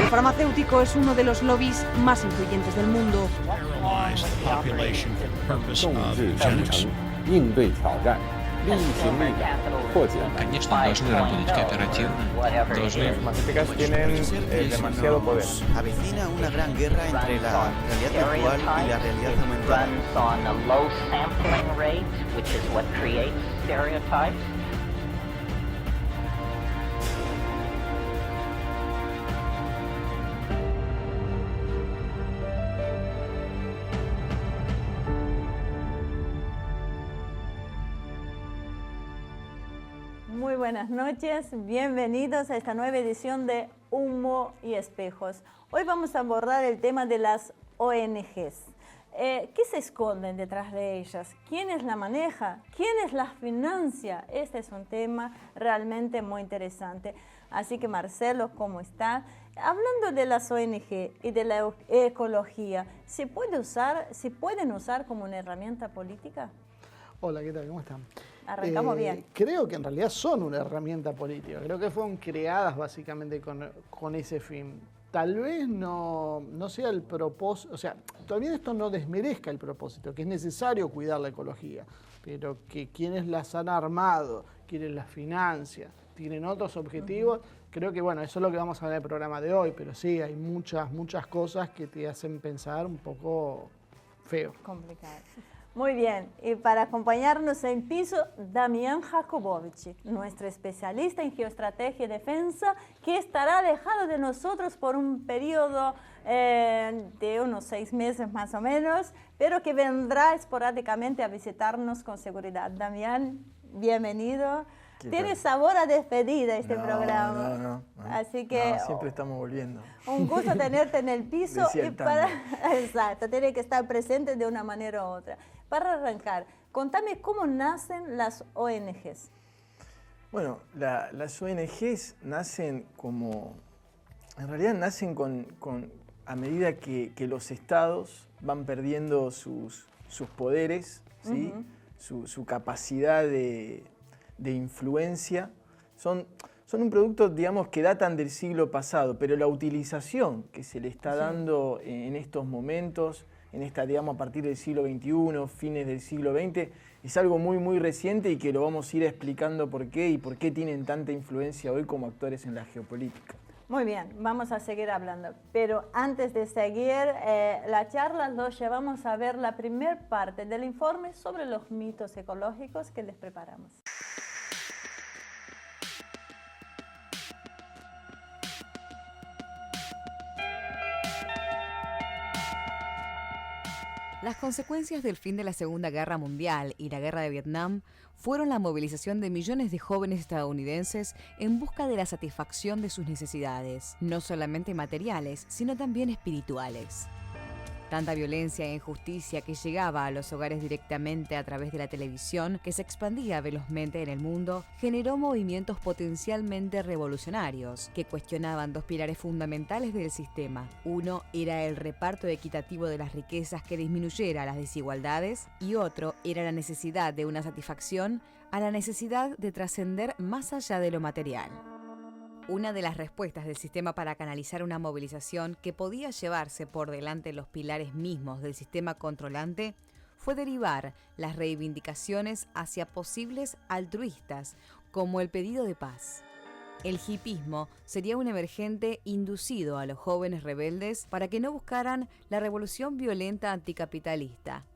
El farmacéutico es uno de los lobbies más influyentes del mundo. 应对挑战，力行力改，破解难题。 Конечно, должны работать кооперативно. Должны... Farmacéuticas tienen demasiado poder. Avecina una gran guerra entre la realidad virtual y la realidad aumentada. Muy buenas noches, bienvenidos a esta nueva edición de Humo y Espejos. Hoy vamos a abordar el tema de las ONGs. ¿Qué se esconden detrás de ellas? ¿Quiénes la maneja? ¿Quiénes las financia? Este es un tema realmente muy interesante. Así que Marcelo, ¿cómo está? Hablando de las ONG y de la ecología, ¿se pueden usar como una herramienta política? Hola, ¿qué tal? ¿Cómo están? Arrancamos bien. Creo que en realidad son una herramienta política. Creo que fueron creadas básicamente con ese fin. Tal vez no sea el propósito, o sea, todavía esto no desmerezca el propósito, que es necesario cuidar la ecología, pero que quienes las han armado, quienes las financian, tienen otros objetivos, creo que bueno, eso es lo que vamos a ver en el programa de hoy, pero sí, hay muchas cosas que te hacen pensar un poco feo. Complicado. Muy bien, y para acompañarnos en piso, Damián Jacobovici, nuestro especialista en geoestrategia y defensa, que estará alejado de nosotros por un periodo de unos 6 meses más o menos, pero que vendrá esporádicamente a visitarnos con seguridad. Damián, bienvenido. Tiene sabor a despedida este programa. No. Así que siempre estamos volviendo. un gusto tenerte en el piso y Tango. exacto, tiene que estar presente de una manera u otra. Para arrancar, contame cómo nacen las ONGs. Bueno, las ONGs nacen en realidad nacen a medida que los estados van perdiendo sus poderes, ¿sí? Su capacidad de influencia. Son un producto, digamos, que datan del siglo pasado, pero la utilización que se le está dando en estos momentos, digamos, a partir del siglo XXI, fines del siglo XX, es algo muy reciente y que lo vamos a ir explicando por qué y por qué tienen tanta influencia hoy como actores en la geopolítica. Muy bien, vamos a seguir hablando, pero antes de seguir la charla, los llevamos a ver la primera parte del informe sobre los mitos ecológicos que les preparamos. Las consecuencias del fin de la Segunda Guerra Mundial y la Guerra de Vietnam fueron la movilización de millones de jóvenes estadounidenses en busca de la satisfacción de sus necesidades, no solamente materiales, sino también espirituales. Tanta violencia e injusticia que llegaba a los hogares directamente a través de la televisión, que se expandía velozmente en el mundo, generó movimientos potencialmente revolucionarios que cuestionaban 2 pilares fundamentales del sistema. Uno era el reparto equitativo de las riquezas que disminuyera las desigualdades y otro era la necesidad de una satisfacción a la necesidad de trascender más allá de lo material. Una de las respuestas del sistema para canalizar una movilización que podía llevarse por delante los pilares mismos del sistema controlante fue derivar las reivindicaciones hacia posibles altruistas, como el pedido de paz. El hipismo sería un emergente inducido a los jóvenes rebeldes para que no buscaran la revolución violenta anticapitalista,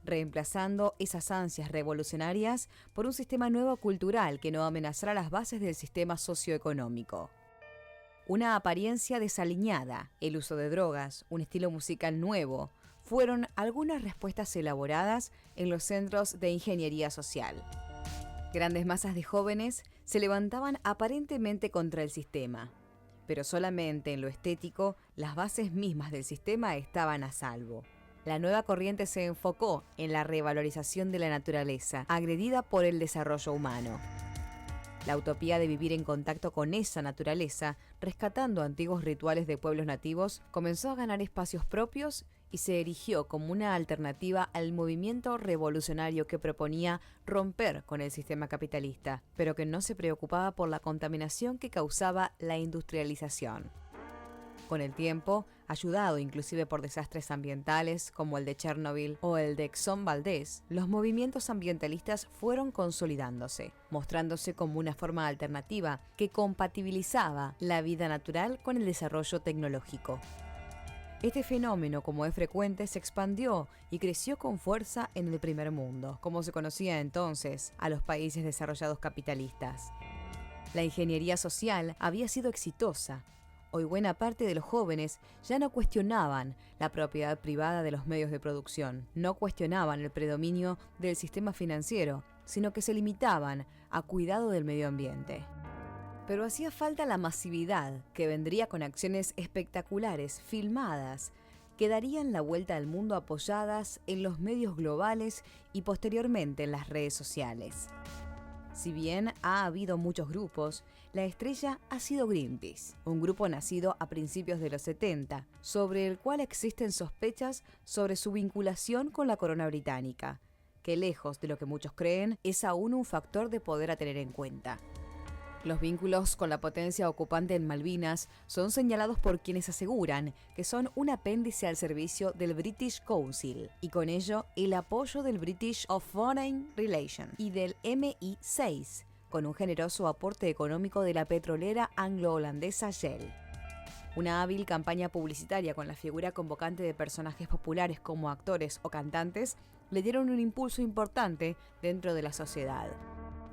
reemplazando esas ansias revolucionarias por un sistema nuevo cultural que no amenazara las bases del sistema socioeconómico. Una apariencia desaliñada, el uso de drogas, un estilo musical nuevo, fueron algunas respuestas elaboradas en los centros de ingeniería social. Grandes masas de jóvenes se levantaban aparentemente contra el sistema, pero solamente en lo estético las bases mismas del sistema estaban a salvo. La nueva corriente se enfocó en la revalorización de la naturaleza, agredida por el desarrollo humano. La utopía de vivir en contacto con esa naturaleza, rescatando antiguos rituales de pueblos nativos, comenzó a ganar espacios propios y se erigió como una alternativa al movimiento revolucionario que proponía romper con el sistema capitalista, pero que no se preocupaba por la contaminación que causaba la industrialización. Con el tiempo, ayudado inclusive por desastres ambientales como el de Chernobyl o el de Exxon Valdez, los movimientos ambientalistas fueron consolidándose, mostrándose como una forma alternativa que compatibilizaba la vida natural con el desarrollo tecnológico. Este fenómeno, como es frecuente, se expandió y creció con fuerza en el primer mundo, como se conocía entonces a los países desarrollados capitalistas. La ingeniería social había sido exitosa. Hoy buena parte de los jóvenes ya no cuestionaban la propiedad privada de los medios de producción, no cuestionaban el predominio del sistema financiero, sino que se limitaban a cuidado del medio ambiente. Pero hacía falta la masividad, que vendría con acciones espectaculares, filmadas, que darían la vuelta al mundo apoyadas en los medios globales y posteriormente en las redes sociales. Si bien ha habido muchos grupos, la estrella ha sido Greenpeace, un grupo nacido a principios de los 70, sobre el cual existen sospechas sobre su vinculación con la corona británica, que lejos de lo que muchos creen, es aún un factor de poder a tener en cuenta. Los vínculos con la potencia ocupante en Malvinas son señalados por quienes aseguran que son un apéndice al servicio del British Council y con ello el apoyo del British of Foreign Relations y del MI6, con un generoso aporte económico de la petrolera anglo-holandesa Shell. Una hábil campaña publicitaria con la figura convocante de personajes populares como actores o cantantes le dieron un impulso importante dentro de la sociedad.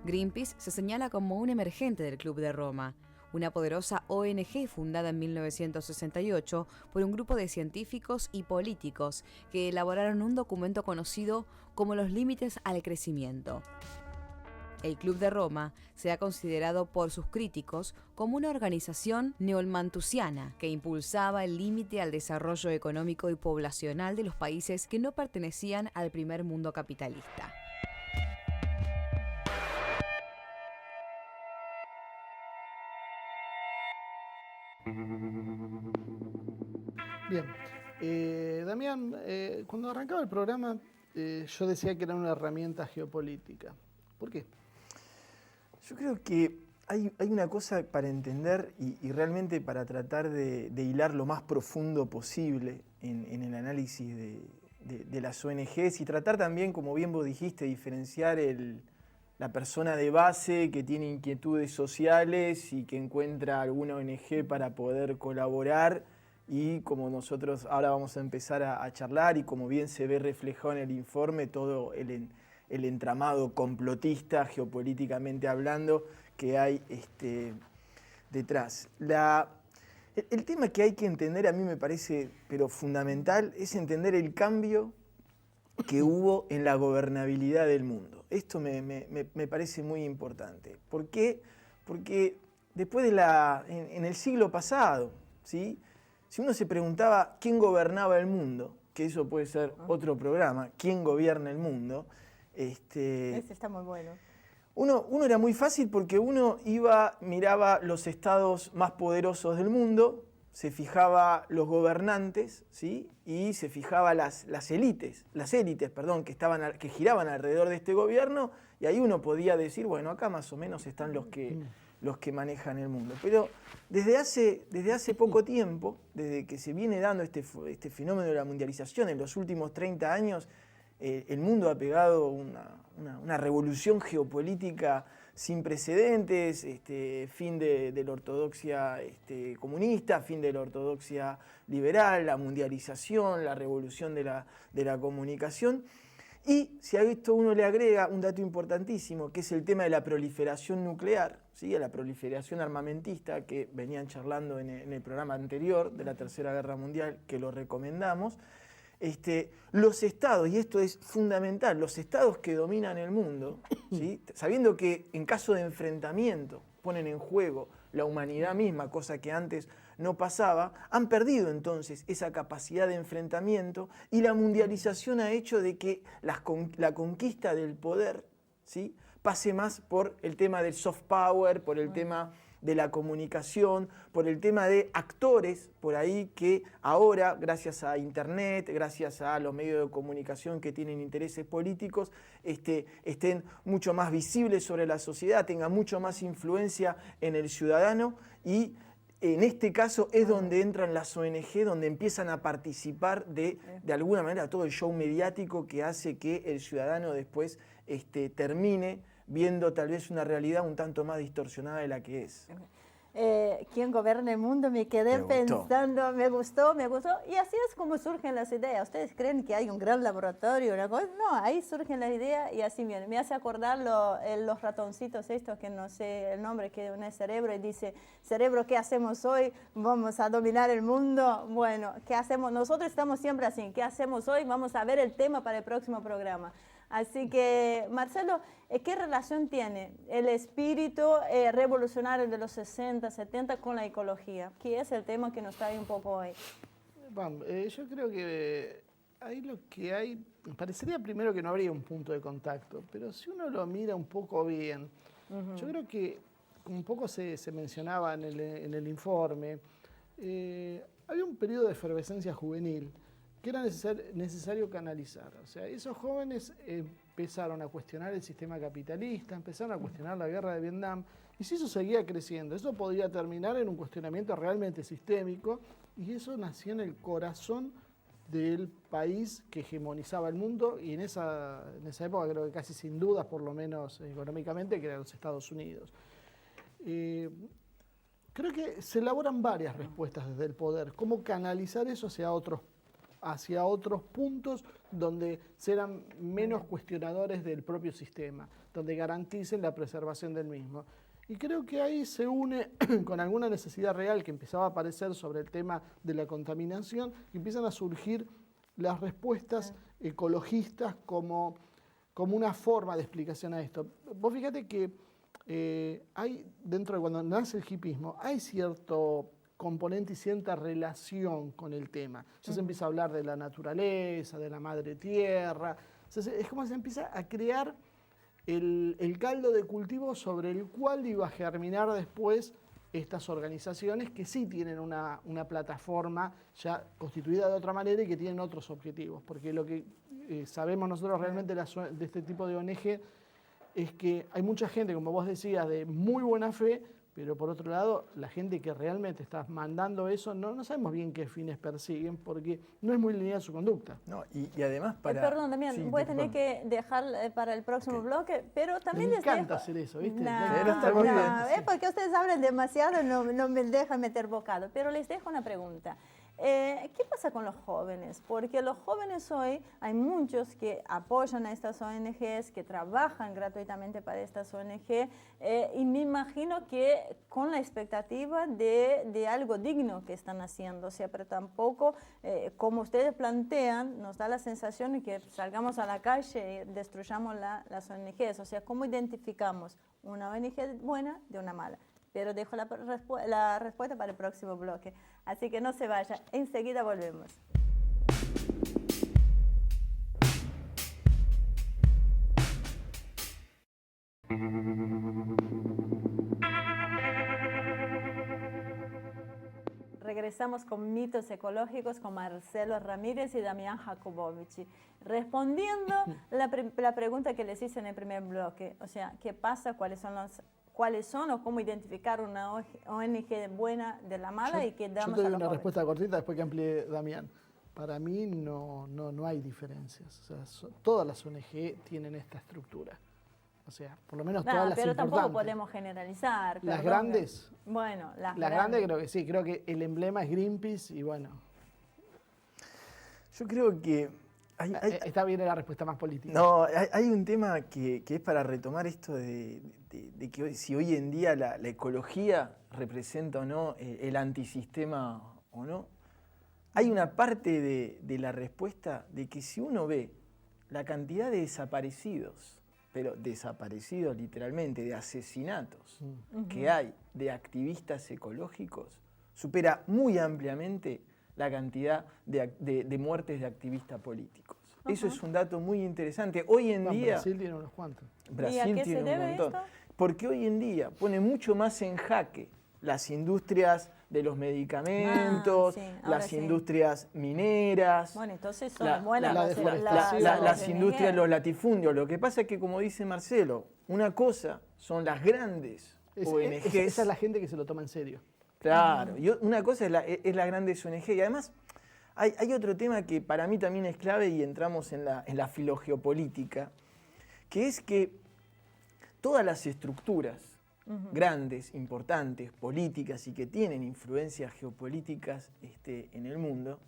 Greenpeace se señala como un emergente del Club de Roma, una poderosa ONG fundada en 1968 por un grupo de científicos y políticos que elaboraron un documento conocido como los límites al crecimiento. El Club de Roma se ha considerado por sus críticos como una organización neomalthusiana que impulsaba el límite al desarrollo económico y poblacional de los países que no pertenecían al primer mundo capitalista. Bien, Damián, cuando arrancaba el programa yo decía que era una herramienta geopolítica. ¿Por qué? Yo creo que hay una cosa para entender y realmente para tratar de hilar lo más profundo posible en el análisis de las ONGs y tratar también, como bien vos dijiste, diferenciar la persona de base que tiene inquietudes sociales y que encuentra alguna ONG para poder colaborar y como nosotros ahora vamos a empezar a charlar y como bien se ve reflejado en el informe, todo el entramado complotista, geopolíticamente hablando, que hay detrás. El tema que hay que entender, a mí me parece, pero fundamental, es entender el cambio que hubo en la gobernabilidad del mundo. Esto me parece muy importante. ¿Por qué? Porque después en el siglo pasado, ¿sí? Si uno se preguntaba quién gobernaba el mundo, que eso puede ser otro programa, quién gobierna el mundo, Ese está muy bueno. Uno era muy fácil porque uno miraba los estados más poderosos del mundo, se fijaba los gobernantes, ¿sí? Y se fijaba las élites, que giraban alrededor de este gobierno, y ahí uno podía decir, bueno, acá más o menos están los que manejan el mundo. Pero desde hace poco tiempo, desde que se viene dando este fenómeno de la mundialización, en los últimos 30 años, el mundo ha pegado una revolución geopolítica sin precedentes, fin de la ortodoxia comunista, fin de la ortodoxia liberal, la mundialización, la revolución de la comunicación. Y si a esto uno le agrega un dato importantísimo, que es el tema de la proliferación nuclear, ¿sí? A la proliferación armamentista que venían charlando en el programa anterior de la Tercera Guerra Mundial, que lo recomendamos, los estados, y esto es fundamental, los estados que dominan el mundo, ¿sí? Sabiendo que en caso de enfrentamiento ponen en juego la humanidad misma, cosa que antes no pasaba, han perdido entonces esa capacidad de enfrentamiento y la mundialización ha hecho de que la conquista del poder, ¿sí? Pase más por el tema del soft power, por el tema de la comunicación, por el tema de actores por ahí que ahora, gracias a Internet, gracias a los medios de comunicación que tienen intereses políticos, estén mucho más visibles sobre la sociedad, tengan mucho más influencia en el ciudadano y en este caso es donde entran las ONG, donde empiezan a participar de alguna manera todo el show mediático que hace que el ciudadano después termine viendo tal vez una realidad un tanto más distorsionada de la que es. ¿Quién gobierna el mundo? Me quedé pensando, me gustó, y así es como surgen las ideas. ¿Ustedes creen que hay un gran laboratorio, una cosa? No, ahí surgen las ideas y así viene. Me hace acordar los ratoncitos estos, que no sé el nombre, que uno es cerebro y dice, cerebro, ¿qué hacemos hoy? ¿Vamos a dominar el mundo? Bueno, ¿qué hacemos? Nosotros estamos siempre así, ¿qué hacemos hoy? Vamos a ver el tema para el próximo programa. Así que, Marcelo, ¿qué relación tiene el espíritu revolucionario de los 60, 70 con la ecología? ¿Qué es el tema que nos trae un poco hoy? Bueno, yo creo que ahí lo que hay, parecería primero que no habría un punto de contacto, pero si uno lo mira un poco bien, yo creo que un poco se mencionaba en el informe, había un periodo de efervescencia juvenil que era necesario canalizar. O sea, esos jóvenes empezaron a cuestionar el sistema capitalista, empezaron a cuestionar la guerra de Vietnam, y si eso seguía creciendo, eso podía terminar en un cuestionamiento realmente sistémico, y eso nació en el corazón del país que hegemonizaba el mundo, y en esa época creo que casi sin dudas, por lo menos económicamente, que eran los Estados Unidos. Creo que se elaboran varias respuestas desde el poder, cómo canalizar eso hacia otros puntos donde serán menos cuestionadores del propio sistema, donde garanticen la preservación del mismo. Y creo que ahí se une con alguna necesidad real que empezaba a aparecer sobre el tema de la contaminación, y empiezan a surgir las respuestas ecologistas como una forma de explicación a esto. Vos fíjate que hay, dentro de cuando nace el hipismo, hay cierto componente y cierta relación con el tema. Ya se empieza a hablar de la naturaleza, de la madre tierra. Es como se empieza a crear el caldo de cultivo sobre el cual iba a germinar después estas organizaciones que sí tienen una plataforma ya constituida de otra manera y que tienen otros objetivos. Porque lo que sabemos nosotros realmente de este tipo de ONG es que hay mucha gente, como vos decías, de muy buena fe, pero por otro lado, la gente que realmente está mandando eso, no sabemos bien qué fines persiguen, porque no es muy lineal su conducta. No, y además para... Perdón, Damián, sí, voy a tener que dejar para el próximo bloque, pero también Me les encanta dejo... hacer eso, ¿viste? Es porque ustedes hablan demasiado, no me dejan meter bocado, pero les dejo una pregunta. ¿Qué pasa con los jóvenes? Porque los jóvenes hoy, hay muchos que apoyan a estas ONGs, que trabajan gratuitamente para estas ONG, y me imagino que con la expectativa de algo digno que están haciendo, o sea, pero tampoco, como ustedes plantean, nos da la sensación de que salgamos a la calle y destruyamos las ONGs, o sea, ¿cómo identificamos una ONG buena de una mala? Pero dejo la respuesta para el próximo bloque. Así que no se vaya, enseguida volvemos. Regresamos con Mitos Ecológicos con Marcelo Ramírez y Damián Jacobovici. Respondiendo la pregunta que les hice en el primer bloque, o sea, ¿qué pasa? ¿Cuáles son o cómo identificar una ONG buena de la mala y qué damos a los Yo te doy una jóvenes? respuesta cortita después que amplíe Damián. Para mí no hay diferencias. O sea, todas las ONG tienen esta estructura. O sea, por lo menos todas las pero importantes. tampoco podemos generalizar. Las perdón. grandes. Bueno, las grandes creo que sí. Creo que el emblema es Greenpeace y bueno. Yo creo que... Esta viene la respuesta más política. No, hay un tema que es para retomar esto de que si hoy en día la ecología representa o no el antisistema o no. Hay una parte de la respuesta de que si uno ve la cantidad de desaparecidos, pero desaparecidos literalmente, de asesinatos que hay de activistas ecológicos, supera muy ampliamente la cantidad de muertes de activistas políticos. Eso es un dato muy interesante. Hoy en día... Brasil tiene unos cuantos. Brasil ¿Y a qué tiene se debe un montón. esto? Porque hoy en día pone mucho más en jaque las industrias de los medicamentos, las industrias mineras, Bueno, entonces son buenas las industrias de los latifundios. Lo que pasa es que, como dice Marcelo, una cosa son las grandes ONGs. Esa es la gente que se lo toma en serio. Claro, y una cosa es la grandes ONG, y además hay otro tema que para mí también es clave y entramos en la filogeopolítica, que es que todas las estructuras grandes, importantes, políticas y que tienen influencias geopolíticas en el mundo,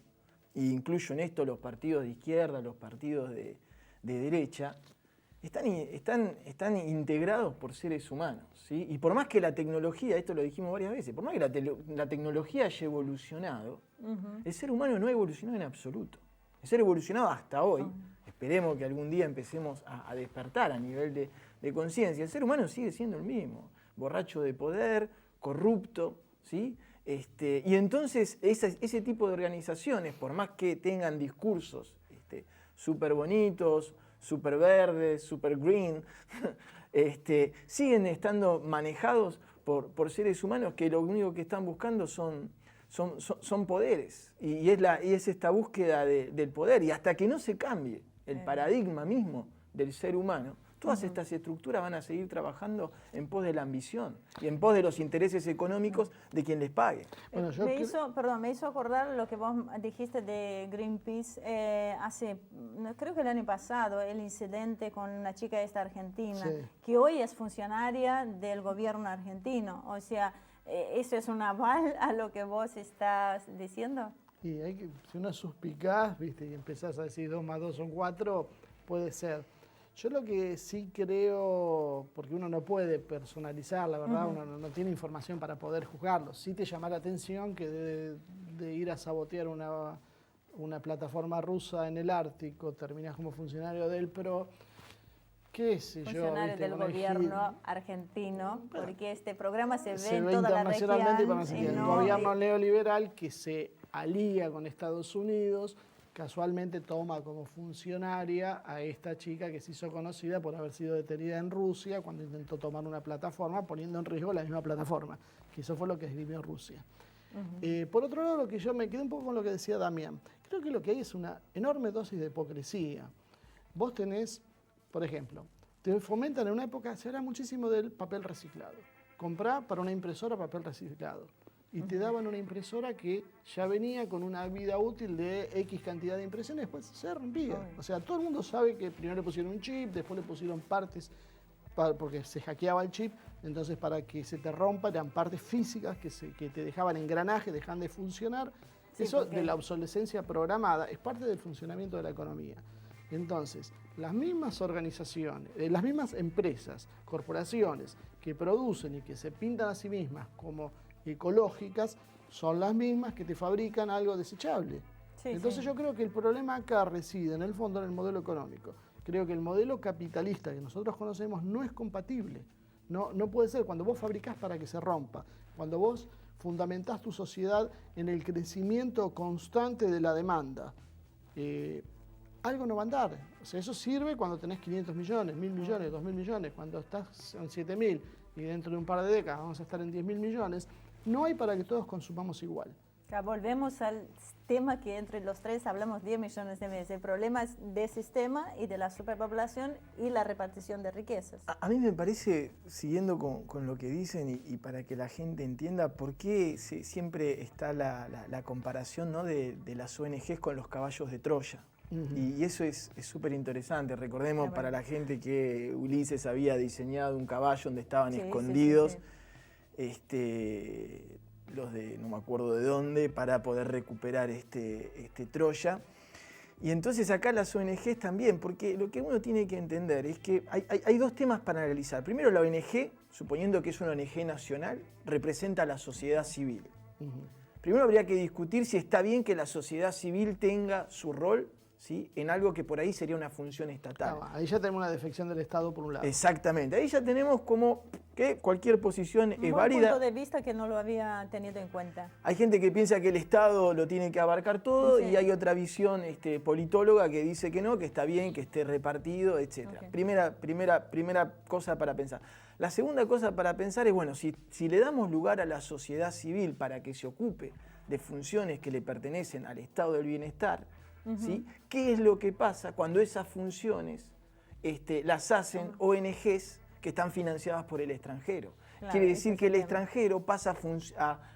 e incluyo en esto los partidos de izquierda, los partidos de derecha, están integrados por seres humanos, ¿sí? Y por más que la tecnología, esto lo dijimos varias veces, por más que la tecnología haya evolucionado, el ser humano no ha evolucionado en absoluto. El ser evolucionado hasta hoy, esperemos que algún día empecemos a despertar a nivel de conciencia, el ser humano sigue siendo el mismo, borracho de poder, corrupto, ¿sí? Y entonces ese tipo de organizaciones, por más que tengan discursos súper bonitos, súper verdes, súper green, siguen estando manejados por seres humanos que lo único que están buscando son poderes. Y es esta búsqueda del poder. Y hasta que no se cambie el paradigma mismo del ser humano, todas estas estructuras van a seguir trabajando en pos de la ambición y en pos de los intereses económicos de quien les pague. Bueno, me hizo acordar lo que vos dijiste de Greenpeace creo que el año pasado, el incidente con una chica argentina, que hoy es funcionaria del gobierno argentino. O sea, ¿eso es un aval a lo que vos estás diciendo? Y si uno es suspicaz, ¿viste? Y empezás a decir 2 más 2 son 4, puede ser. Yo lo que sí creo, porque uno no puede personalizar, la verdad, uno no tiene información para poder juzgarlo. Sí te llama la atención que de ir a sabotear una plataforma rusa en el Ártico, terminás como funcionario del PRO, qué sé yo. Funcionario del gobierno argentino, porque este programa se ve en toda la internacionalmente región. El gobierno neoliberal que se alía con Estados Unidos, casualmente toma como funcionaria a esta chica que se hizo conocida por haber sido detenida en Rusia cuando intentó tomar una plataforma, poniendo en riesgo la misma plataforma, que eso fue lo que esgrimió Rusia. Por otro lado, lo que yo me quedé un poco con lo que decía Damián, creo que lo que hay es una enorme dosis de hipocresía. Vos tenés, por ejemplo, te fomentan en una época, se habla muchísimo del papel reciclado. Comprá para una impresora papel reciclado. Y te daban una impresora que ya venía con una vida útil de X cantidad de impresiones, después se rompía. O sea, todo el mundo sabe que primero le pusieron un chip, después le pusieron partes, porque se hackeaba el chip, entonces para que se te rompa eran partes físicas que te dejaban engranaje, dejan de funcionar. Sí, eso de la obsolescencia programada es parte del funcionamiento de la economía. Entonces, las mismas organizaciones, las mismas empresas, corporaciones que producen y que se pintan a sí mismas como ecológicas, son las mismas que te fabrican algo desechable. Entonces yo creo que el problema acá reside en el fondo en el modelo económico. Creo que el modelo capitalista que nosotros conocemos no es compatible. No puede ser cuando vos fabricás para que se rompa, cuando vos fundamentás tu sociedad en el crecimiento constante de la demanda. Algo no va a andar. O sea, eso sirve cuando tenés 500 millones, 1.000 millones, 2.000 millones, cuando estás en 7.000 y dentro de un par de décadas vamos a estar en 10.000 millones. No hay para que todos consumamos igual. Ya volvemos al tema que entre los tres hablamos 10 millones de meses. El problema es del sistema y de la superpoblación y la repartición de riquezas. A mí me parece, siguiendo con lo que dicen y para que la gente entienda por qué siempre está la comparación, ¿no?, de las ONGs con los caballos de Troya. Y eso es súper interesante. Recordemos para la gente que Ulises había diseñado un caballo donde estaban escondidos los de no me acuerdo de dónde para poder recuperar Troya. Y entonces acá las ONGs también, porque lo que uno tiene que entender es que hay 2 temas para analizar. Primero, la ONG, suponiendo que es una ONG nacional, representa a la sociedad civil. Primero habría que discutir si está bien que la sociedad civil tenga su rol, ¿sí?, en algo que por ahí sería una función estatal. Ahí ya tenemos una defección del Estado por un lado. Exactamente, ahí ya tenemos como que cualquier posición es válida. Un punto de vista que no lo había tenido en cuenta. Hay gente que piensa que el Estado lo tiene que abarcar todo y hay otra visión politóloga que dice que no, que está bien, que esté repartido, etc. Primera cosa para pensar. La segunda cosa para pensar es, bueno, si le damos lugar a la sociedad civil para que se ocupe de funciones que le pertenecen al estado del bienestar, ¿sí?, ¿qué es lo que pasa cuando esas funciones las hacen ONGs que están financiadas por el extranjero? Claro, quiere decir ese que es el el tema. extranjero pasa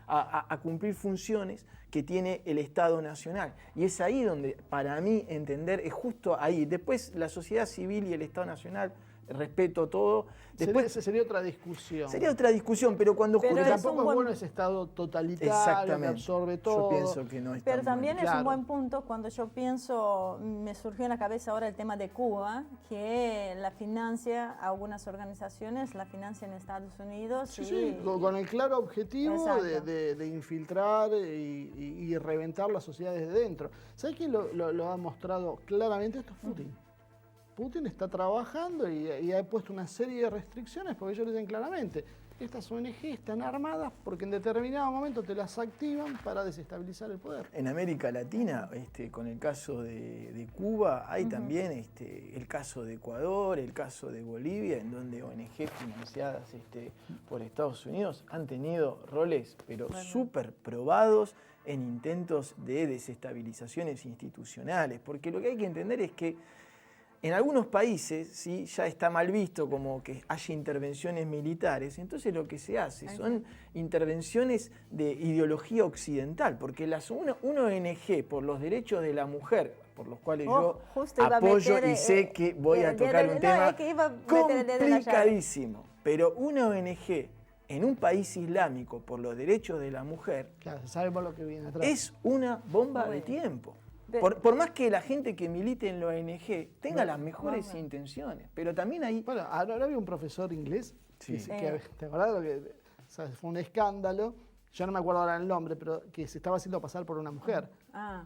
a cumplir funciones que tiene el Estado Nacional. Y es ahí donde, para mí, entender, es justo ahí. Después, la sociedad civil y el Estado Nacional, respeto todo. Después, Sería otra discusión. sería otra discusión, pero cuando Pero Porque es tampoco un es buen- bueno ese Estado totalitario que Exactamente. absorbe todo. Yo pienso que no es Pero tan también bueno. es un Claro. buen punto cuando yo pienso, me surgió en la cabeza ahora el tema de Cuba, que la financia, algunas organizaciones la financian en Estados Unidos. Sí, y- sí, con el claro objetivo Exacto. de infiltrar y reventar las sociedades de dentro. ¿Sabes quién lo ha mostrado claramente? Esto es Putin. Putin está trabajando y ha puesto una serie de restricciones porque ellos dicen claramente, estas ONG están armadas porque en determinado momento te las activan para desestabilizar el poder. En América Latina, con el caso de Cuba, hay también el caso de Ecuador, el caso de Bolivia, en donde ONG financiadas por Estados Unidos han tenido roles, pero súper probados en intentos de desestabilizaciones institucionales. Porque lo que hay que entender es que en algunos países ¿sí? ya está mal visto como que haya intervenciones militares, entonces lo que se hace son intervenciones de ideología occidental, porque una ONG por los derechos de la mujer, por los cuales yo justo iba a apoyo meter, y sé que voy a el tocar dedo- un no, tema es que iba a meter el dedo en la llaga. complicadísimo, pero una ONG en un país islámico por los derechos de la mujer Claro, sabemos lo que viene atrás. es una bomba de Bueno. tiempo. Ve- Por más que la gente que milite en la ONG tenga las mejores intenciones, pero también hay... Bueno, ahora había un profesor inglés, Sí. ¿te acordás lo que o sea, fue un escándalo? Yo no me acuerdo ahora el nombre, pero que se estaba haciendo pasar por una mujer. Ah,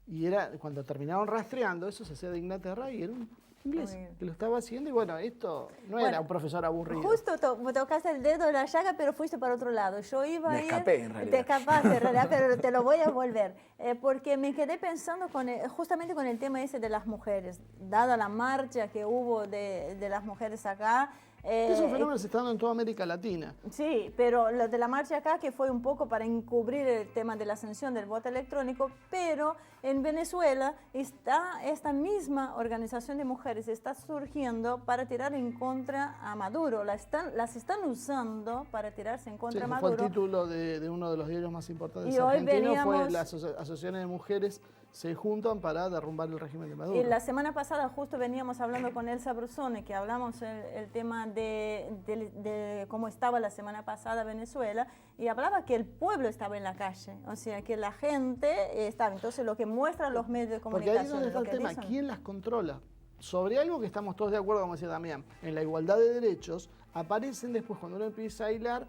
Y era, cuando terminaron rastreando, eso se hacía de Inglaterra y era un inglés Muy bien. que lo estaba haciendo. Y bueno, esto no Bueno, era un profesor aburrido. justo me tocaste el dedo en la llaga, pero fuiste para otro lado. Yo iba Me a ir... escapé, en realidad. Te escapaste, en realidad, pero te lo voy a volver. Porque me quedé pensando justamente con el tema ese de las mujeres. Dada la marcha que hubo de las mujeres acá... Esos fenómenos están en toda América Latina. Sí, pero lo de la marcha acá, que fue un poco para encubrir el tema de la ascensión del voto electrónico, pero en Venezuela está esta misma organización de mujeres, está surgiendo para tirar en contra a Maduro, las están usando para tirarse en Sí, contra ese a fue el Maduro. título de uno de los diarios más importantes Y hoy argentinos, fue veníamos- las asociaciones de mujeres se juntan para derrumbar el régimen de Maduro. Y la semana pasada justo veníamos hablando con Elsa Brusone, que hablamos el tema de cómo estaba la semana pasada Venezuela, y hablaba que el pueblo estaba en la calle, o sea, que la gente estaba. Entonces, lo que muestran los medios de Porque ahí es comunicación... donde está lo el que tema, dicen- ¿quién las controla? Sobre algo que estamos todos de acuerdo, como decía Damián, en la igualdad de derechos, aparecen después, cuando uno empieza a hilar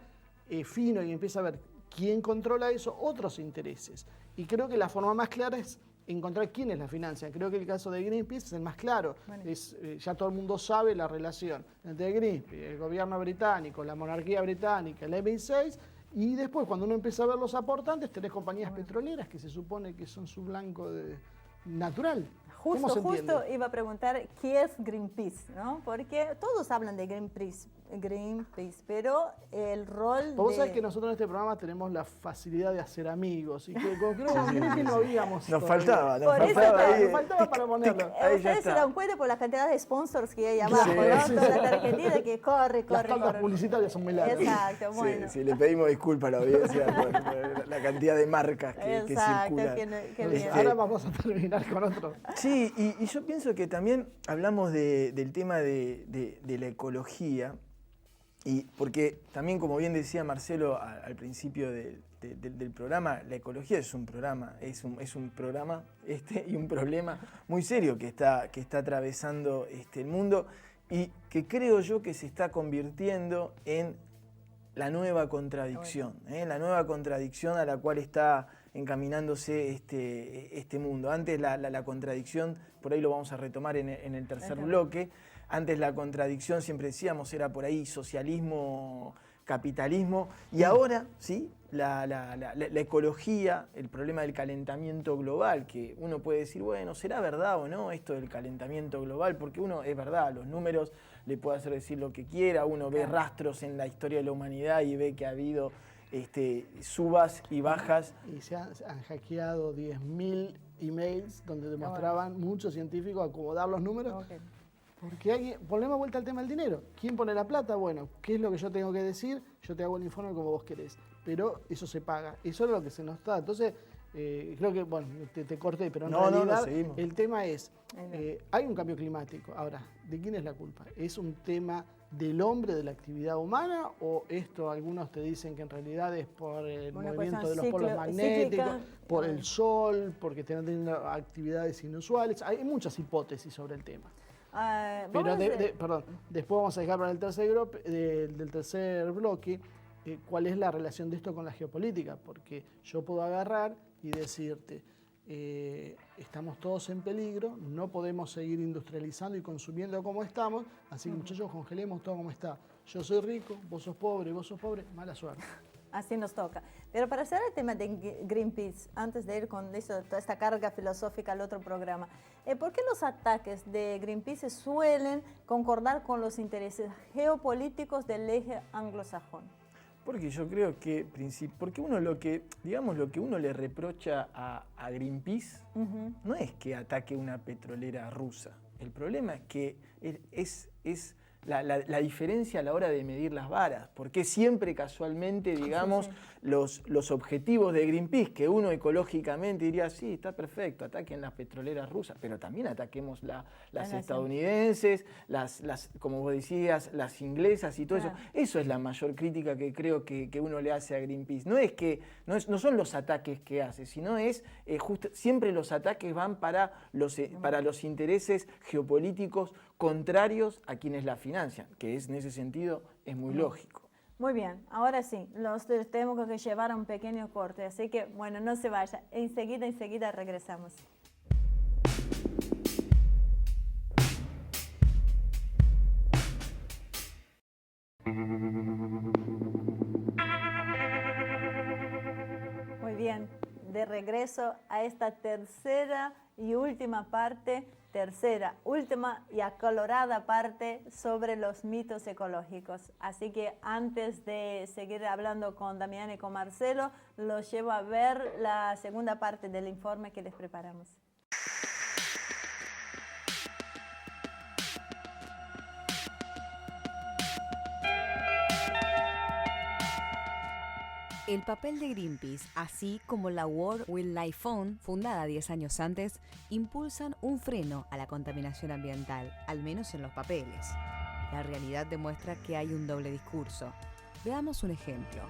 fino y empieza a ver quién controla eso, otros intereses. Y creo que la forma más clara es encontrar quiénes la financian. Creo que el caso de Greenpeace es el más claro. Bueno. Ya todo el mundo sabe la relación entre Greenpeace, el gobierno británico, la monarquía británica, el MI6, y después cuando uno empieza a ver los aportantes, tenés compañías petroleras que se supone que son su blanco natural. ¿Cómo se entiende? Justo iba a preguntar qué es Greenpeace, ¿no? Porque todos hablan de Greenpeace, pero el rol Vos de... sabés que nosotros en este programa tenemos la facilidad de hacer amigos y que creo que no habíamos. Nos todavía. faltaba, nos Por eso faltaba ahí. Nos faltaba para ponerlo. Ahí ya Ustedes se está. dan cuenta por la cantidad de sponsors que hay abajo, Sí, ¿no? sí, Toda sí. la Argentina que corre, Las cartas corre. publicitarias son muy largas. Exacto, bueno. Sí, le pedimos disculpas a la audiencia por la cantidad de marcas que Exacto, circulan. que bien. Ahora vamos a terminar con otro. Sí, y yo pienso que también hablamos del tema de la ecología, y porque también, como bien decía Marcelo al principio del programa, la ecología es un programa, es un programa y un problema muy serio que está atravesando el mundo, y que creo yo que se está convirtiendo en la nueva contradicción, la nueva contradicción a la cual está encaminándose este mundo. Antes la contradicción, por ahí lo vamos a retomar en el tercer bloque, antes la contradicción, siempre decíamos, era por ahí socialismo, capitalismo, y ahora, ¿sí? La ecología, el problema del calentamiento global, que uno puede decir, bueno, ¿será verdad o no esto del calentamiento global? Porque uno, es verdad, los números le puede hacer decir lo que quiera, uno ve rastros en la historia de la humanidad y ve que ha habido subas y bajas. Y se han hackeado 10.000 emails donde demostraban muchos científicos acomodar los números. Ok. Porque volvemos vuelta al tema del dinero. ¿Quién pone la plata? Bueno, ¿qué es lo que yo tengo que decir? Yo te hago el informe como vos querés. Pero eso se paga. Eso es lo que se nos da. Entonces, creo que, bueno, te corté, pero en realidad el tema es, hay un cambio climático. Ahora, ¿de quién es la culpa? ¿Es un tema del hombre, de la actividad humana, o esto algunos te dicen que en realidad es por el movimiento de los polos magnéticos, por el sol, porque están teniendo actividades inusuales? Hay muchas hipótesis sobre el tema. Pero después vamos a dejar para el tercer grupo, del tercer bloque, cuál es la relación de esto con la geopolítica, porque yo puedo agarrar y decirte, estamos todos en peligro, no podemos seguir industrializando y consumiendo como estamos, así que muchachos, congelemos todo como está. Yo soy rico, vos sos pobre, mala suerte. Así nos toca. Pero para cerrar el tema de Greenpeace, antes de ir con eso, toda esta carga filosófica al otro programa, ¿por qué los ataques de Greenpeace suelen concordar con los intereses geopolíticos del eje anglosajón? Porque yo creo que, porque uno lo que uno le reprocha a Greenpeace no es que ataque una petrolera rusa. El problema es que es la diferencia a la hora de medir las varas, porque siempre casualmente, digamos, los objetivos de Greenpeace, que uno ecológicamente diría, sí, está perfecto, ataquen las petroleras rusas, pero también ataquemos las estadounidenses, como vos decías, las inglesas y todo eso. Eso es la mayor crítica que creo que uno le hace a Greenpeace. No son los ataques que hace, sino siempre los ataques van para los intereses geopolíticos contrarios a quienes la financian, que en ese sentido es muy lógico. Muy bien, ahora sí, los tenemos que llevar a un pequeño corte, así que bueno, no se vaya, enseguida regresamos. Muy bien, de regreso a esta tercera y última parte, última y acalorada parte sobre los mitos ecológicos. Así que antes de seguir hablando con Damián y con Marcelo, los llevo a ver la segunda parte del informe que les preparamos. El papel de Greenpeace, así como la World Wildlife Fund, fundada 10 años antes, impulsan un freno a la contaminación ambiental, al menos en los papeles. La realidad demuestra que hay un doble discurso. Veamos un ejemplo.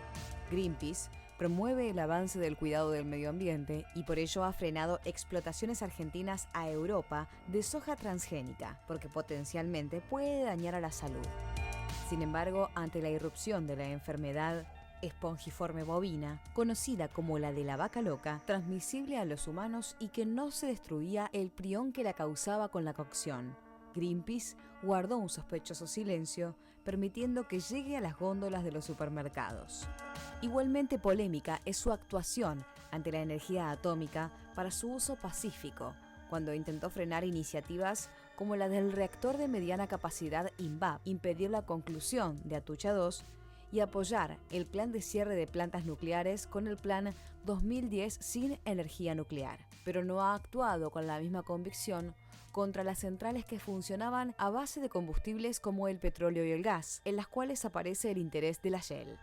Greenpeace promueve el avance del cuidado del medio ambiente y por ello ha frenado explotaciones argentinas a Europa de soja transgénica, porque potencialmente puede dañar a la salud. Sin embargo, ante la irrupción de la enfermedad espongiforme bovina, conocida como la de la vaca loca, transmisible a los humanos y que no se destruía el prión que la causaba con la cocción, Greenpeace guardó un sospechoso silencio, permitiendo que llegue a las góndolas de los supermercados. Igualmente polémica es su actuación ante la energía atómica para su uso pacífico, cuando intentó frenar iniciativas como la del reactor de mediana capacidad INVAP, impedir la conclusión de Atucha 2 y apoyar el plan de cierre de plantas nucleares con el Plan 2010 sin energía nuclear, pero no ha actuado con la misma convicción contra las centrales que funcionaban a base de combustibles como el petróleo y el gas, en las cuales aparece el interés de la Shell.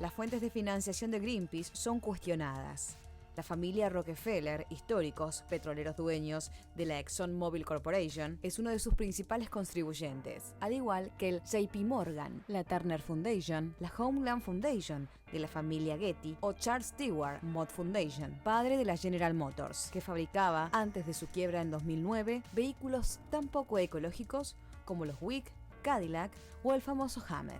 Las fuentes de financiación de Greenpeace son cuestionadas. La familia Rockefeller, históricos petroleros dueños de la ExxonMobil Corporation, es uno de sus principales contribuyentes, al igual que el JP Morgan, la Turner Foundation, la Homeland Foundation de la familia Getty o Charles Stewart Mott Foundation, padre de la General Motors, que fabricaba, antes de su quiebra en 2009, vehículos tan poco ecológicos como los Buick, Cadillac o el famoso Hammer.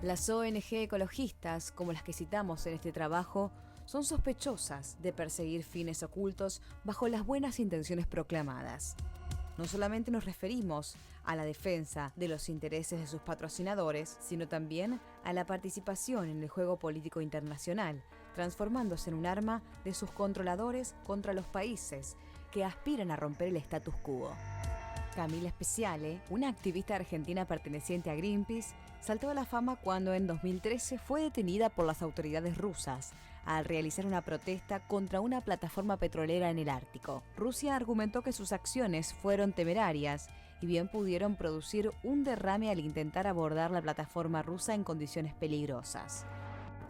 Las ONG ecologistas, como las que citamos en este trabajo, son sospechosas de perseguir fines ocultos bajo las buenas intenciones proclamadas. No solamente nos referimos a la defensa de los intereses de sus patrocinadores, sino también a la participación en el juego político internacional, transformándose en un arma de sus controladores contra los países que aspiran a romper el status quo. Camila Speciale, una activista argentina perteneciente a Greenpeace, saltó a la fama cuando en 2013 fue detenida por las autoridades rusas al realizar una protesta contra una plataforma petrolera en el Ártico. Rusia argumentó que sus acciones fueron temerarias y bien pudieron producir un derrame al intentar abordar la plataforma rusa en condiciones peligrosas.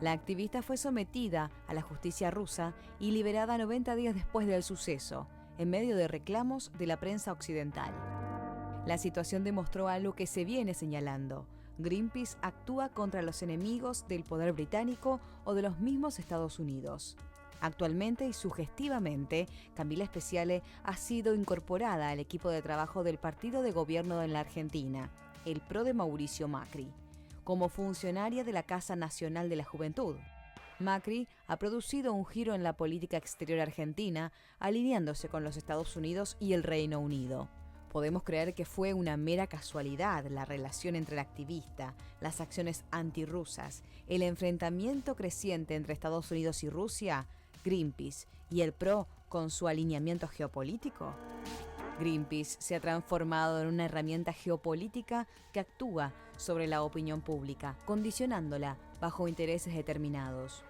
La activista fue sometida a la justicia rusa y liberada 90 días después del suceso, en medio de reclamos de la prensa occidental. La situación demostró algo que se viene señalando. Greenpeace actúa contra los enemigos del poder británico o de los mismos Estados Unidos. Actualmente y sugestivamente, Camila Speciale ha sido incorporada al equipo de trabajo del partido de gobierno en la Argentina, el PRO de Mauricio Macri, como funcionaria de la Casa Nacional de la Juventud. Macri ha producido un giro en la política exterior argentina, alineándose con los Estados Unidos y el Reino Unido. Podemos creer que fue una mera casualidad la relación entre el activista, las acciones antirrusas, el enfrentamiento creciente entre Estados Unidos y Rusia, Greenpeace y el PRO con su alineamiento geopolítico. Greenpeace se ha transformado en una herramienta geopolítica que actúa sobre la opinión pública, condicionándola bajo intereses determinados.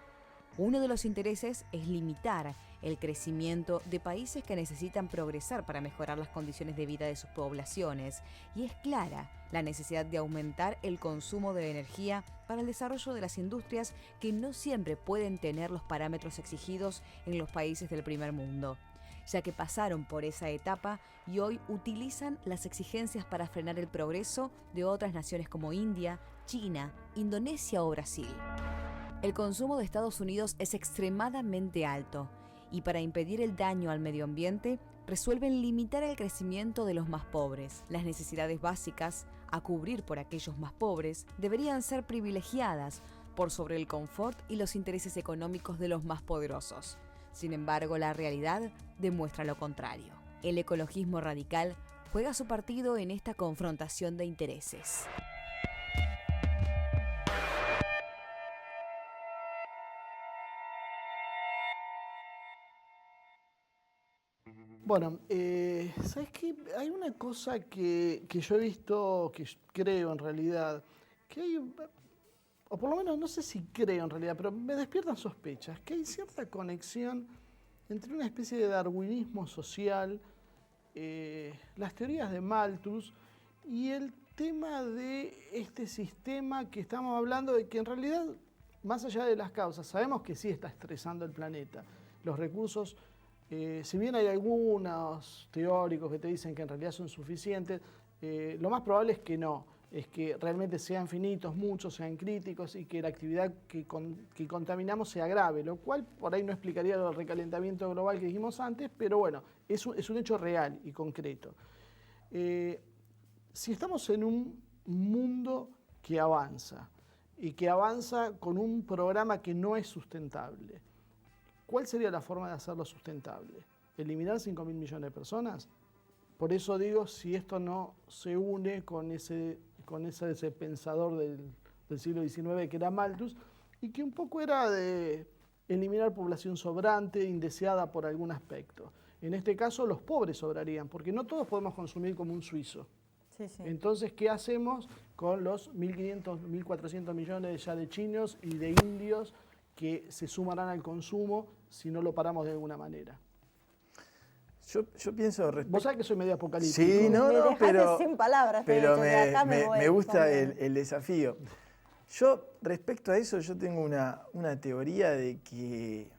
Uno de los intereses es limitar el crecimiento de países que necesitan progresar para mejorar las condiciones de vida de sus poblaciones, y es clara la necesidad de aumentar el consumo de energía para el desarrollo de las industrias que no siempre pueden tener los parámetros exigidos en los países del primer mundo, ya que pasaron por esa etapa y hoy utilizan las exigencias para frenar el progreso de otras naciones como India, China, Indonesia o Brasil. El consumo de Estados Unidos es extremadamente alto y para impedir el daño al medio ambiente resuelven limitar el crecimiento de los más pobres. Las necesidades básicas a cubrir por aquellos más pobres deberían ser privilegiadas por sobre el confort y los intereses económicos de los más poderosos. Sin embargo, la realidad demuestra lo contrario. El ecologismo radical juega su partido en esta confrontación de intereses. Bueno, ¿sabes qué? Hay una cosa que yo he visto, que creo en realidad, que hay, o por lo menos no sé si creo en realidad, pero me despiertan sospechas, que hay cierta conexión entre una especie de darwinismo social, las teorías de Malthus y el tema de este sistema que estamos hablando de que en realidad, más allá de las causas, sabemos que sí está estresando el planeta. Los recursos, si bien hay algunos teóricos que te dicen que en realidad son suficientes, lo más probable es que no, es que realmente sean finitos, muchos, sean críticos y que la actividad que contaminamos sea grave, lo cual por ahí no explicaría el recalentamiento global que dijimos antes, pero bueno, es un hecho real y concreto. Si estamos en un mundo que avanza y que avanza con un programa que no es sustentable, ¿cuál sería la forma de hacerlo sustentable? ¿Eliminar 5.000 millones de personas? Por eso digo, si esto no se une con ese pensador del siglo XIX que era Malthus, y que un poco era de eliminar población sobrante, indeseada por algún aspecto. En este caso, los pobres sobrarían, porque no todos podemos consumir como un suizo. Sí, sí. Entonces, ¿qué hacemos con los 1.500, 1.400 millones ya de chinos y de indios que se sumarán al consumo si no lo paramos de alguna manera? Yo pienso respecto... Vos sabés que soy medio apocalíptico. Sí, no, pero... sin palabras, pero de acá me voy, me gusta también. el desafío. Yo, respecto a eso, yo tengo una teoría de que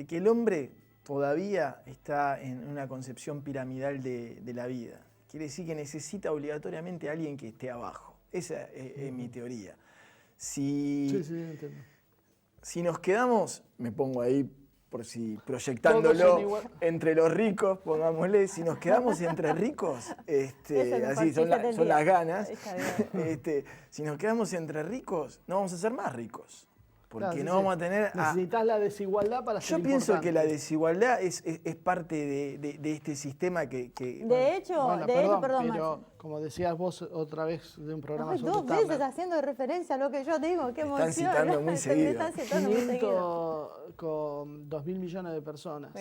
el hombre todavía está en una concepción piramidal de la vida. Quiere decir que necesita obligatoriamente a alguien que esté abajo. Esa es mi teoría. Sí, entiendo. Si nos quedamos, me pongo ahí por si proyectándolo entre los ricos, pongámosle, si nos quedamos entre ricos, así son las ganas, si nos quedamos entre ricos, no vamos a ser más ricos. Porque claro, no vamos a tener... Necesitas la desigualdad para ser Yo pienso importante. que la desigualdad es parte de este sistema que De hecho, perdón, pero como decías vos otra vez de un programa sobre dos Turner, veces haciendo referencia a lo que yo digo, qué emoción. Están citando muy seguido. Me están citando muy seguido. con 2.000 millones de personas,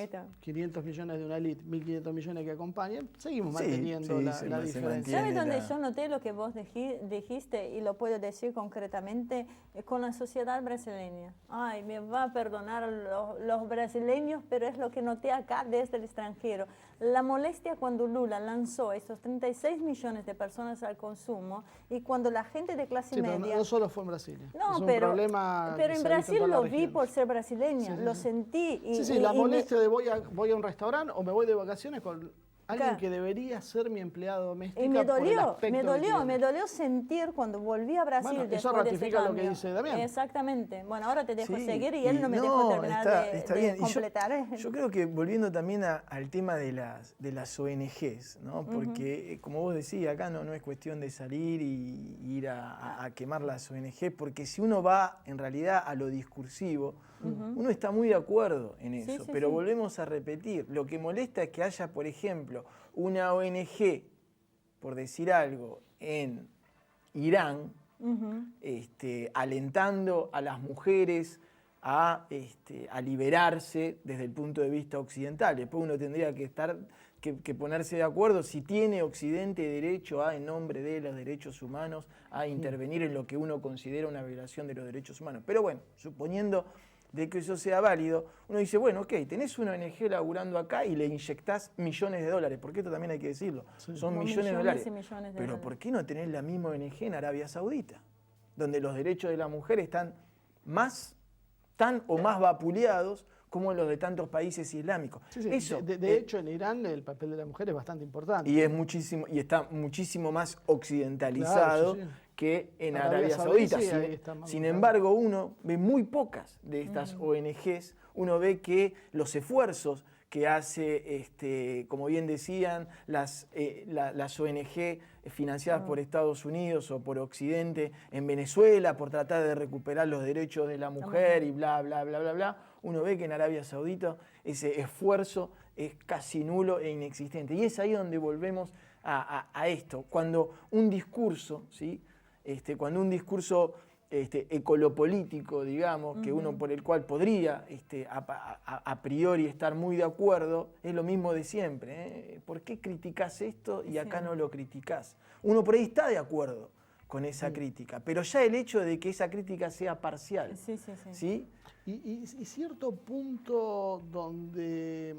500 millones de una elite, 1.500 millones que acompañan, seguimos manteniendo la diferencia. ¿Sabes dónde yo noté lo que vos dijiste y lo puedo decir concretamente? Con la sociedad brasileña. Ay, me va a perdonar los brasileños, pero es lo que noté acá desde el extranjero. la molestia cuando Lula lanzó esos 36 millones de personas al consumo y cuando la gente de clase Sí, pero media... no solo fue en Brasil. No, es un pero problema que en se ha visto Brasil todas las lo vi regiones. por ser brasileña, Sí, lo sí. sentí. Y, Sí, y- la y molestia de voy a un restaurante o me voy de vacaciones con alguien Claro. que debería ser mi empleado doméstico. Y me por el dolió, aspecto me que dolió, tiene. me dolió sentir cuando volví a Brasil Bueno, eso después de ese ratifica lo que cambio. dice Damián. Exactamente. Bueno, ahora te dejo Sí, seguir y él no me dejó terminar está de bien. Y completar. yo creo que volviendo también al tema de las ONGs, ¿no? Porque como vos decías, acá no es cuestión de salir y ir a quemar las ONGs, porque si uno va en realidad a lo discursivo, uno está muy de acuerdo en eso, Sí, sí, pero sí. volvemos a repetir, lo que molesta es que haya, por ejemplo, una ONG, por decir algo, en Irán, alentando a las mujeres a liberarse desde el punto de vista occidental. Después uno tendría que ponerse de acuerdo si tiene Occidente derecho a, en nombre de los derechos humanos, a intervenir en lo que uno considera una violación de los derechos humanos. Pero bueno, suponiendo de que eso sea válido, uno dice, bueno, ok, tenés una ONG laburando acá y le inyectás millones de dólares, porque esto también hay que decirlo, son millones de dólares. y millones de Pero dólares. ¿por qué no tenés la misma ONG en Arabia Saudita, donde los derechos de la mujer están tan o más vapuleados como los de tantos países islámicos? Sí, sí. Eso, De hecho, en Irán el papel de la mujer es bastante importante. y está muchísimo más occidentalizado Claro, sí, sí. que en Arabia Arabia Saudita, Saudita. sí, ahí está más Sin claro. embargo, uno ve muy pocas de estas ONGs, uno ve que los esfuerzos que hace, como bien decían, las ONG financiadas por Estados Unidos o por Occidente en Venezuela por tratar de recuperar los derechos de la mujer y bla, bla, bla, bla, bla, uno ve que en Arabia Saudita ese esfuerzo es casi nulo e inexistente. Y es ahí donde volvemos a esto. Cuando un discurso, ¿sí? Cuando un discurso ecolopolítico, digamos, que uno por el cual podría a priori estar muy de acuerdo, es lo mismo de siempre. ¿Por qué criticás esto y acá no lo criticás? Uno por ahí está de acuerdo con esa crítica, pero ya el hecho de que esa crítica sea parcial, Sí, sí, sí. ¿sí? Y cierto punto donde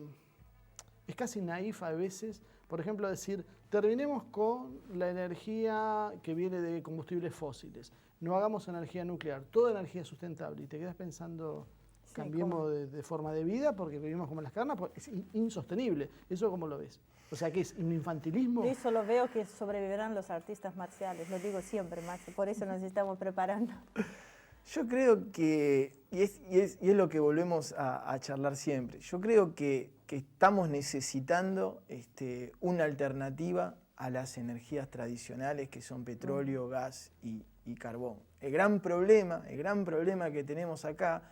es casi naif a veces, por ejemplo, decir, terminemos con la energía que viene de combustibles fósiles, no hagamos energía nuclear, toda energía sustentable, y te quedas pensando, Sí, cambiemos de forma de vida porque vivimos como en las cavernas, pues es insostenible. ¿Eso cómo lo ves? O sea, ¿qué es un infantilismo? Yo solo veo que sobrevivirán los artistas marciales, lo digo siempre, Max, por eso nos estamos preparando. Yo creo que, y es lo que volvemos a charlar siempre, yo creo que estamos necesitando una alternativa a las energías tradicionales que son petróleo, gas y carbón. El gran problema que tenemos acá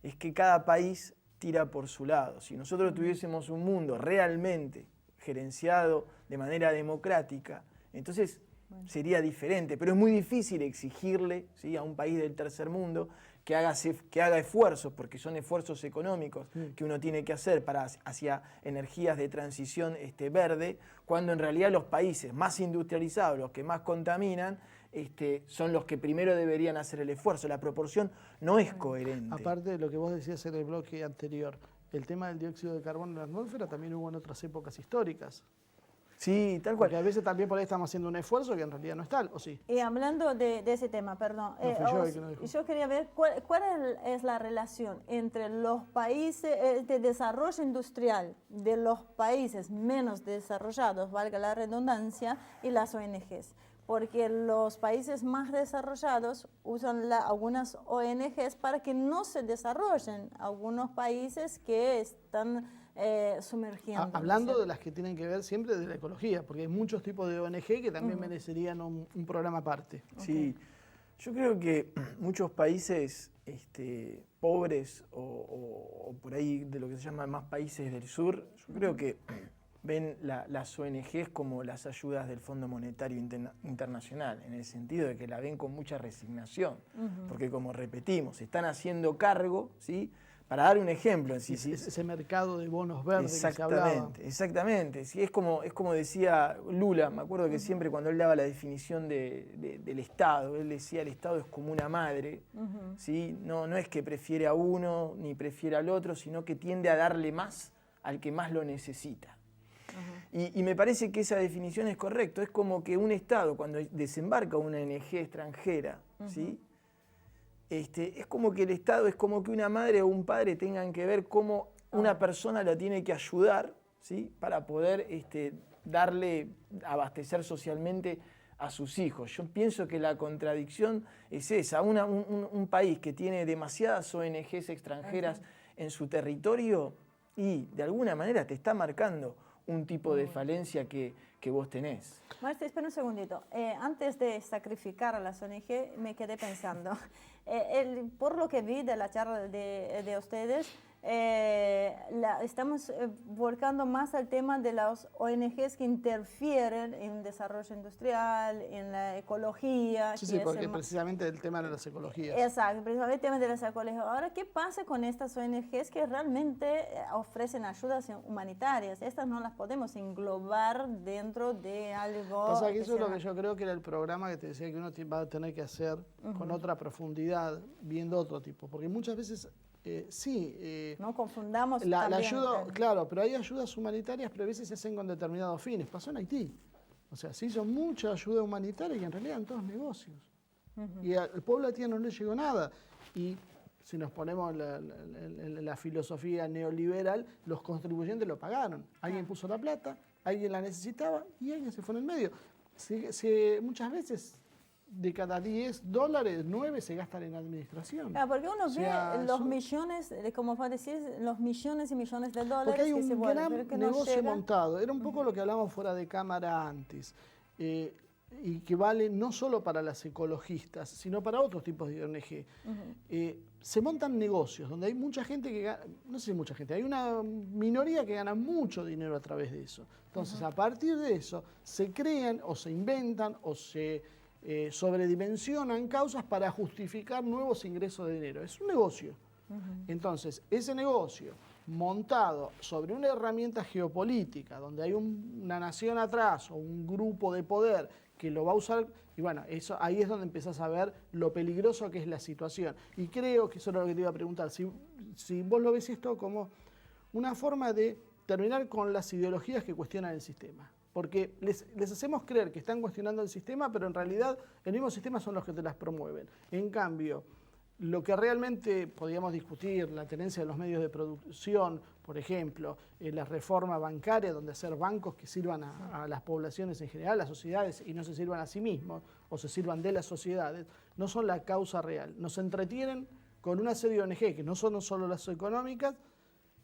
es que cada país tira por su lado. Si nosotros tuviésemos un mundo realmente gerenciado de manera democrática, entonces sería diferente, pero es muy difícil exigirle, ¿sí?, a un país del tercer mundo que haga esfuerzos, porque son esfuerzos económicos que uno tiene que hacer hacia energías de transición verde, cuando en realidad los países más industrializados, los que más contaminan, son los que primero deberían hacer el esfuerzo. La proporción no es coherente. Aparte de lo que vos decías en el bloque anterior, el tema del dióxido de carbono en la atmósfera también hubo en otras épocas históricas. Sí, tal cual. Porque a veces también por ahí estamos haciendo un esfuerzo que en realidad no es tal, ¿o sí? Y hablando de ese tema, perdón, No, fui yo el que lo dijo. yo quería ver cuál es la relación entre los países de desarrollo industrial de los países menos desarrollados, valga la redundancia, y las ONGs. Porque los países más desarrollados usan algunas ONGs para que no se desarrollen algunos países que están sumergiendo. Hablando de las que tienen que ver siempre de la ecología, porque hay muchos tipos de ONG que también merecerían un programa aparte. Sí, yo creo que muchos países pobres o por ahí de lo que se llama más países del sur, yo creo que ven las ONGs como las ayudas del Fondo Monetario Internacional, en el sentido de que la ven con mucha resignación, porque como repetimos, están haciendo cargo, ¿sí? Para dar un ejemplo, Ese mercado de bonos verdes que se hablaba. Exactamente. Sí, es como decía Lula, me acuerdo que siempre cuando él daba la definición del Estado, él decía el Estado es como una madre, ¿sí? No es que prefiere a uno ni prefiere al otro, sino que tiende a darle más al que más lo necesita. Y me parece que esa definición es correcta. Es como que un Estado, cuando desembarca una ONG extranjera, ¿sí? Es como que el Estado, es como que una madre o un padre tengan que ver cómo una persona la tiene que ayudar, ¿sí? Para poder abastecer socialmente a sus hijos. Yo pienso que la contradicción es esa. Un país que tiene demasiadas ONGs extranjeras en su territorio y de alguna manera te está marcando un tipo de falencia que vos tenés. Marce, espera un segundito. Antes de sacrificar a las ONG, me quedé pensando. Por lo que vi de la charla de ustedes, estamos volcando más al tema de las ONGs que interfieren en desarrollo industrial, en la ecología. Sí, porque precisamente el tema de las ecologías. Exacto, precisamente el tema de las ecologías. Ahora, ¿qué pasa con estas ONGs que realmente ofrecen ayudas humanitarias? Estas no las podemos englobar dentro de algo... O sea, que eso es lo que yo creo que era el programa que te decía que uno va a tener que hacer con otra profundidad, viendo otro tipo. Porque muchas veces... no confundamos la también, ayuda, claro, pero hay ayudas humanitarias, pero a veces se hacen con determinados fines. Pasó en Haití. O sea, se hizo mucha ayuda humanitaria y en realidad eran todos negocios. Y al pueblo haitiano no le llegó nada. Y si nos ponemos la filosofía neoliberal, los contribuyentes lo pagaron. Alguien puso la plata, alguien la necesitaba y alguien se fue en el medio. Muchas veces... de cada $10, 9 se gastan en administración. Claro, porque uno ve los millones, como vos decís, los millones y millones de dólares. Porque hay un que gran negocio no montado. Era un poco lo que hablamos fuera de cámara antes. Y que vale no solo para las ecologistas, sino para otros tipos de ONG. Se montan negocios donde hay mucha gente que gana, no sé si mucha gente, hay una minoría que gana mucho dinero a través de eso. Entonces, a partir de eso, se crean o se inventan o se... sobredimensionan causas para justificar nuevos ingresos de dinero. Es un negocio. Entonces, ese negocio montado sobre una herramienta geopolítica, donde hay una nación atrás o un grupo de poder que lo va a usar, y bueno, ahí es donde empezás a ver lo peligroso que es la situación. Y creo que eso era lo que te iba a preguntar, si vos lo ves esto como una forma de terminar con las ideologías que cuestionan el sistema. Porque les hacemos creer que están cuestionando el sistema, pero en realidad el mismo sistema son los que te las promueven. En cambio, lo que realmente podríamos discutir, la tenencia de los medios de producción, por ejemplo, la reforma bancaria, donde hacer bancos que sirvan a las poblaciones en general, a las sociedades, y no se sirvan a sí mismos, o se sirvan de las sociedades, no son la causa real. Nos entretienen con una serie de ONG, que no son solo las económicas,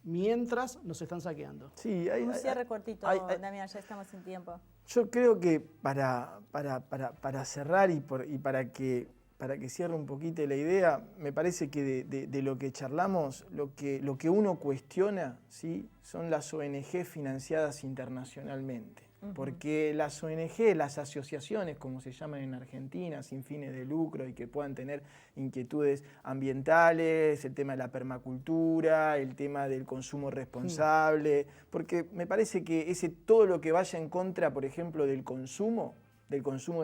mientras nos están saqueando. Sí, un cierre cortito, Damián, ya estamos sin tiempo. Yo creo que para cerrar y para que cierre un poquito la idea, me parece que de lo que charlamos, lo que uno cuestiona, ¿sí? Son las ONG financiadas internacionalmente. Porque las ONG, las asociaciones, como se llaman en Argentina, sin fines de lucro y que puedan tener inquietudes ambientales, el tema de la permacultura, el tema del consumo responsable, porque me parece que todo lo que vaya en contra, por ejemplo, del consumo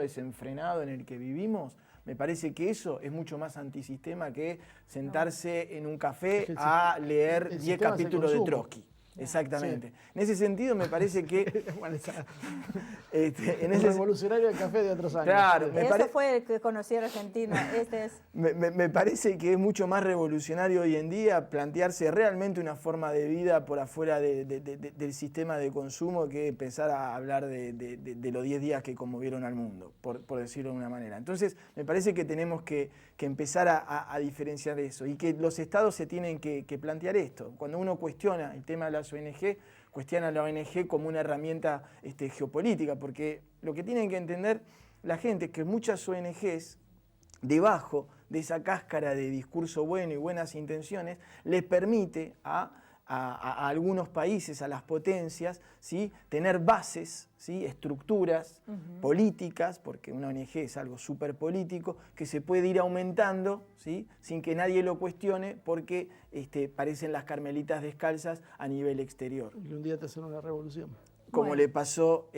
desenfrenado en el que vivimos, me parece que eso es mucho más antisistema que sentarse en un café a leer 10 capítulos de Trotsky. Exactamente. Sí. En ese sentido me parece que... revolucionario del café de otros años. Claro, ese fue el que conocí a Argentina. Me parece que es mucho más revolucionario hoy en día plantearse realmente una forma de vida por afuera del sistema de consumo que empezar a hablar de los 10 días que conmovieron al mundo, por decirlo de una manera. Entonces, me parece que tenemos que empezar a diferenciar eso y que los estados se tienen que plantear esto. Cuando uno cuestiona el tema de las ONG, cuestiona a la ONG como una herramienta geopolítica, porque lo que tienen que entender la gente es que muchas ONGs, debajo de esa cáscara de discurso bueno y buenas intenciones, les permite a algunos países, a las potencias, ¿sí? Tener bases, ¿sí? Estructuras políticas, porque una ONG es algo súper político, que se puede ir aumentando, ¿sí? Sin que nadie lo cuestione, porque parecen las carmelitas descalzas a nivel exterior. Y un día te hacen una revolución. como Bueno. le pasó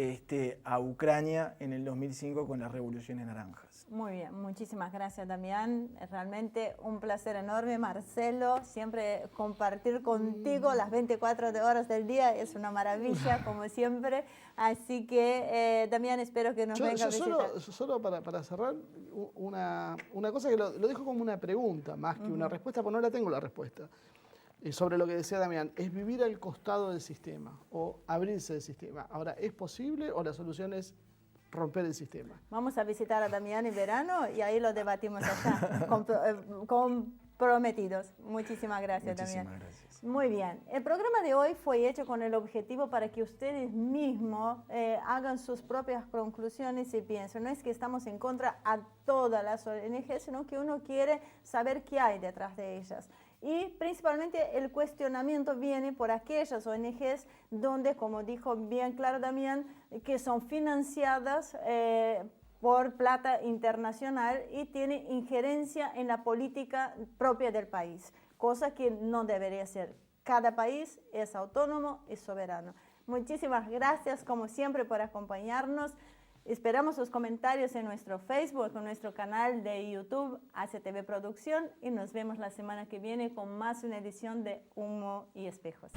a Ucrania en el 2005 con las revoluciones naranjas. Muy bien, muchísimas gracias, Damián. Es realmente un placer enorme, Marcelo. Siempre compartir contigo las 24 horas del día es una maravilla, como siempre. Así que, Damián, espero que nos venga a visitar. Solo para cerrar, una cosa que lo dejo como una pregunta, más que una respuesta, porque no la tengo la respuesta. Sobre lo que decía Damián, es vivir al costado del sistema o abrirse del sistema. Ahora, ¿es posible o la solución es romper el sistema? Vamos a visitar a Damián en verano y ahí lo debatimos allá, comprometidos. Muchísimas gracias, Damián. Muchísimas gracias. Muy bien. El programa de hoy fue hecho con el objetivo para que ustedes mismos hagan sus propias conclusiones y piensen. No es que estamos en contra a todas las ONG, sino que uno quiere saber qué hay detrás de ellas. Y principalmente el cuestionamiento viene por aquellas ONGs donde, como dijo bien claro Damián, que son financiadas por plata internacional y tienen injerencia en la política propia del país, cosa que no debería ser. Cada país es autónomo y soberano. Muchísimas gracias, como siempre, por acompañarnos. Esperamos sus comentarios en nuestro Facebook, en nuestro canal de YouTube, ACTV Producción, y nos vemos la semana que viene con más una edición de Humo y Espejos.